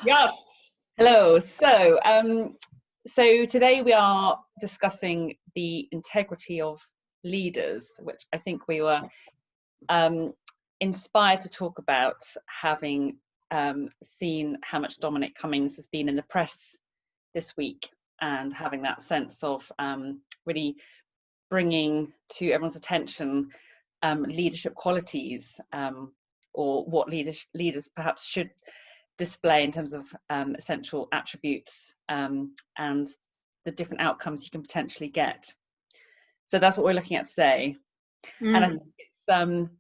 Yes. Hello. So today we are discussing the integrity of leaders, which I think we were inspired to talk about, having seen how much Dominic Cummings has been in the press this week, and having that sense of really bringing to everyone's attention leadership qualities, or what leaders perhaps should display in terms of essential attributes, and the different outcomes you can potentially get. So that's what we're looking at today. And I think it's,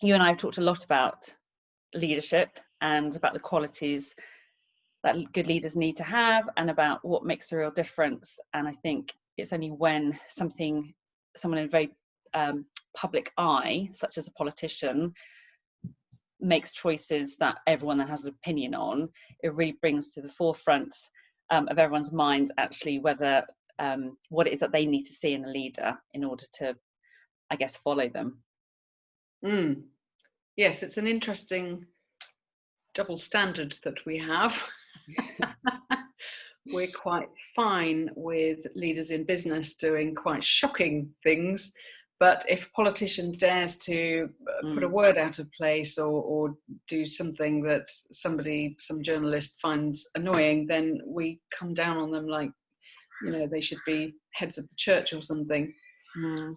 you and I have talked a lot about leadership and about the qualities that good leaders need to have, and about what makes a real difference. And I think it's only when someone in a very public eye, such as a politician, makes choices that everyone then has an opinion on, it really brings to the forefront of everyone's mind actually whether what it is that they need to see in a leader in order to, I guess, follow them. Yes, it's an interesting double standard that we have. We're quite fine with leaders in business doing quite shocking things, but if a politician dares to put a word out of place or do something that some journalist finds annoying, then we come down on them like, they should be heads of the church or something.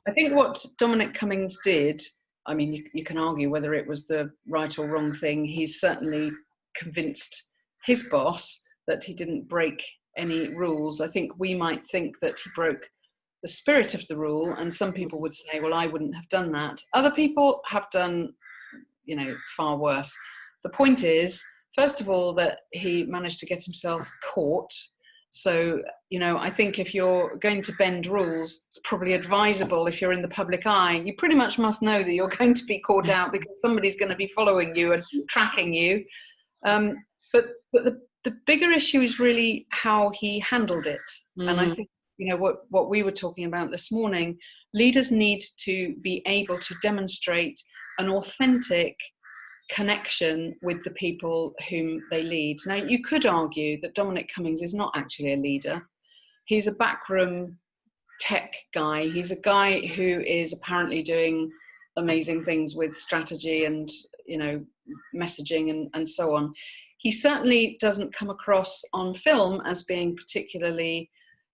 I think what Dominic Cummings did, I mean, you can argue whether it was the right or wrong thing. He's certainly convinced his boss that he didn't break any rules. I think we might think that he broke the spirit of the rule, and some people would say, well, I wouldn't have done that. Other people have done, far worse. The point is, first of all, that he managed to get himself caught. So, I think if you're going to bend rules, it's probably advisable, if you're in the public eye, you pretty much must know that you're going to be caught out because somebody's going to be following you and tracking you. But the bigger issue is really how he handled it. And I think, what we were talking about this morning, leaders need to be able to demonstrate an authentic connection with the people whom they lead. Now, you could argue that Dominic Cummings is not actually a leader. He's a backroom tech guy. He's a guy who is apparently doing amazing things with strategy and, messaging and so on. He certainly doesn't come across on film as being particularly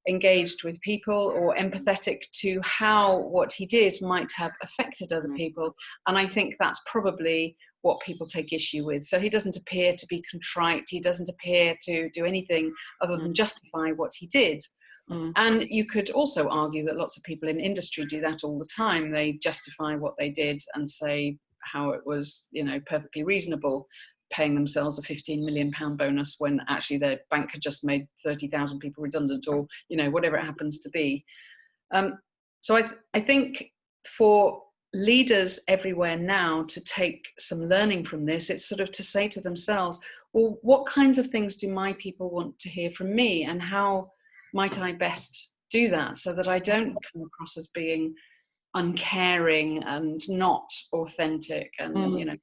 engaged with people or empathetic to how what he did might have affected other people. And I think that's probably what people take issue with. So he doesn't appear to be contrite. He doesn't appear to do anything other than justify what he did. And you could also argue that lots of people in industry do that all the time. They justify what they did and say how it was, perfectly reasonable, paying themselves a £15 million bonus when actually their bank had just made 30,000 people redundant, or, whatever it happens to be. So I think for leaders everywhere now to take some learning from this, it's sort of to say to themselves, well, what kinds of things do my people want to hear from me, and how might I best do that so that I don't come across as being uncaring and not authentic and,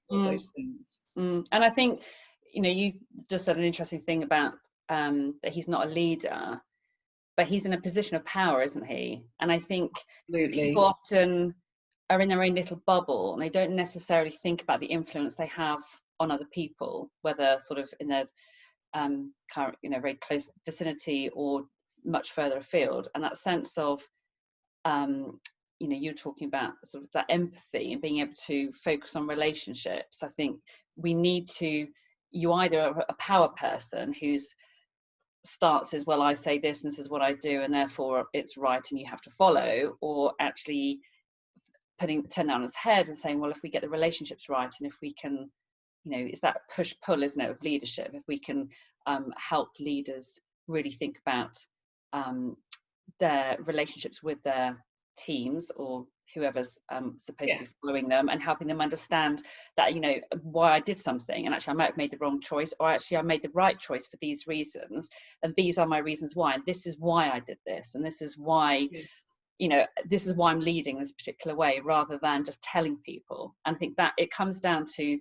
all those things. And I think, you just said an interesting thing about that he's not a leader, but he's in a position of power, isn't he? And I think people often are in their own little bubble, and they don't necessarily think about the influence they have on other people, whether sort of in their current, very close vicinity or much further afield. And that sense of, you're talking about sort of that empathy and being able to focus on relationships. I think we need to, you either are a power person who's starts as, well, I say this and this is what I do and therefore it's right and you have to follow, or actually turn down his head and saying, well, if we get the relationships right, and if we can, it's that push-pull, isn't it, of leadership. If we can help leaders really think about their relationships with their teams or whoever's supposed to be following them, and helping them understand that, why I did something, and actually I might have made the wrong choice, or actually I made the right choice for these reasons, and these are my reasons why, and this is why I did this, and this is why this is why I'm leading this particular way, rather than just telling people. And I think that it comes down to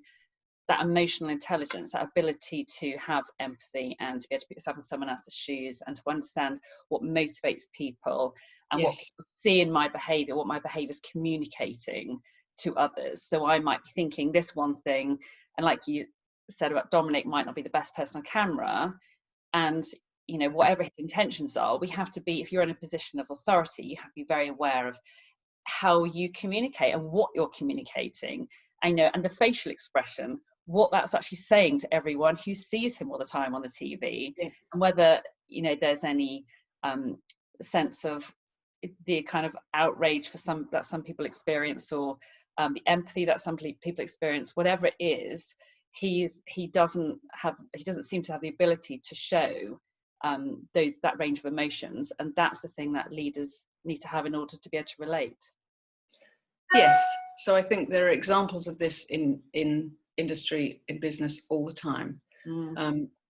that emotional intelligence, that ability to have empathy and to be able to put yourself in someone else's shoes and to understand what motivates people and what Yes. people see in my behavior, what my behavior is communicating to others. So I might be thinking this one thing, and like you said about Dominic, might not be the best person on camera, and you know, whatever his intentions are, we have to be, if you're in a position of authority, you have to be very aware of how you communicate and what you're communicating. I know, and the facial expression, what that's actually saying to everyone who sees him all the time on the TV, Yeah. and whether, you know, there's any sense of the kind of outrage for some that some people experience, or the empathy that some people experience, whatever it is, he doesn't seem to have the ability to show that range of emotions, and that's the thing that leaders need to have in order to be able to relate. Yes. So I think there are examples of this in industry, in business all the time.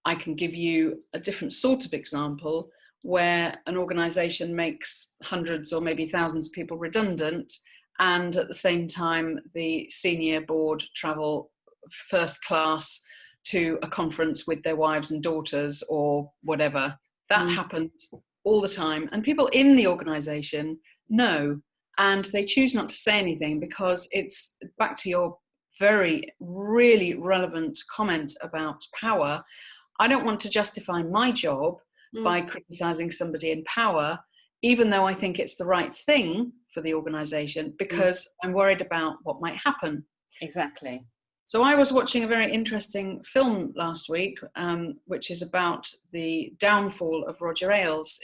I can give you a different sort of example where an organization makes hundreds or maybe thousands of people redundant, and at the same time the senior board travel first class to a conference with their wives and daughters or whatever. That happens all the time, and people in the organization know, and they choose not to say anything, because it's back to your very really relevant comment about power. I don't want to justify my job by criticizing somebody in power, even though I think it's the right thing for the organization, because I'm worried about what might happen. Exactly. So I was watching a very interesting film last week, which is about the downfall of Roger Ailes,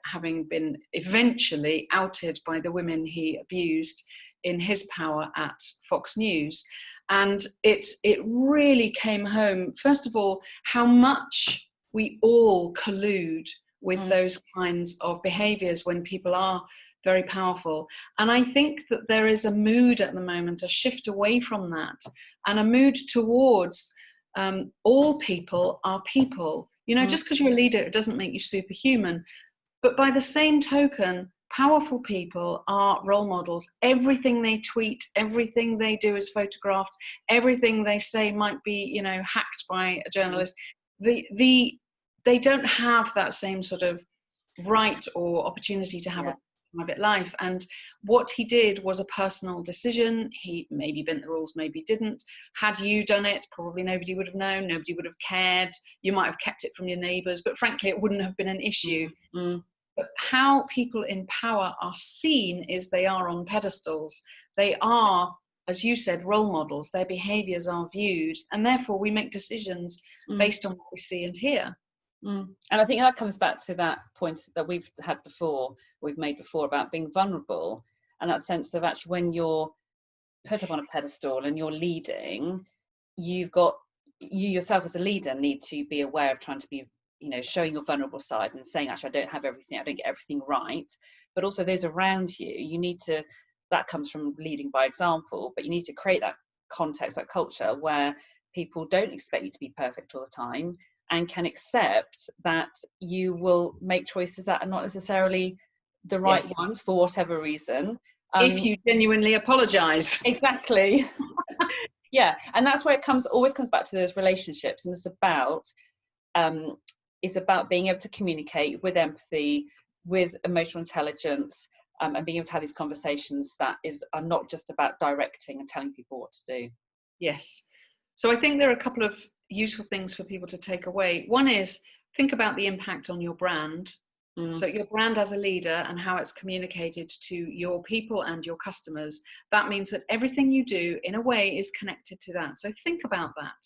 having been eventually outed by the women he abused in his power at Fox News. And it really came home, first of all, how much we all collude with those kinds of behaviours when people are very powerful. And I think that there is a mood at the moment, a shift away from that, and a mood towards all people are people. You know, just because you're a leader, it doesn't make you superhuman. But by the same token, powerful people are role models. Everything they tweet, everything they do is photographed, everything they say might be, you know, hacked by a journalist. They don't have that same sort of right or opportunity to have a private life. And what he did was a personal decision. He maybe bent the rules, maybe didn't. Had you done it, probably nobody would have known, nobody would have cared. You might have kept it from your neighbours, but frankly, it wouldn't have been an issue. But how people in power are seen is they are on pedestals. They are, as you said, role models. Their behaviours are viewed, and therefore we make decisions based on what we see and hear. And I think that comes back to that point that we've made before about being vulnerable, and that sense of actually when you're put up on a pedestal and you're leading, you yourself as a leader need to be aware of trying to be, you know, showing your vulnerable side and saying, actually, I don't have everything, I don't get everything right. But also those around you, you need to, that comes from leading by example, but you need to create that context, that culture where people don't expect you to be perfect all the time, and can accept that you will make choices that are not necessarily the right ones for whatever reason. If you genuinely apologise. Exactly. Yeah, and that's where it always comes back to those relationships, and it's about being able to communicate with empathy, with emotional intelligence, and being able to have these conversations that are not just about directing and telling people what to do. Yes. So I think there are a couple of useful things for people to take away. One is, think about the impact on your brand. So your brand as a leader and how it's communicated to your people and your customers. That means that everything you do in a way is connected to that. So think about that.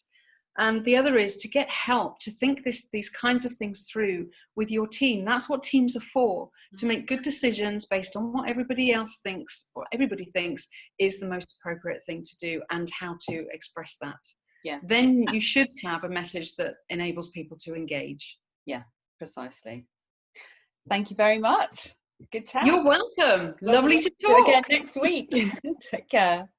And the other is to get help to think these kinds of things through with your team. That's what teams are for, to make good decisions based on what everybody else thinks, or everybody thinks is the most appropriate thing to do, and how to express that. Yeah. Then you should have a message that enables people to engage. Yeah, precisely. Thank you very much. Good chat. You're welcome. Lovely to talk. Again next week. Take care.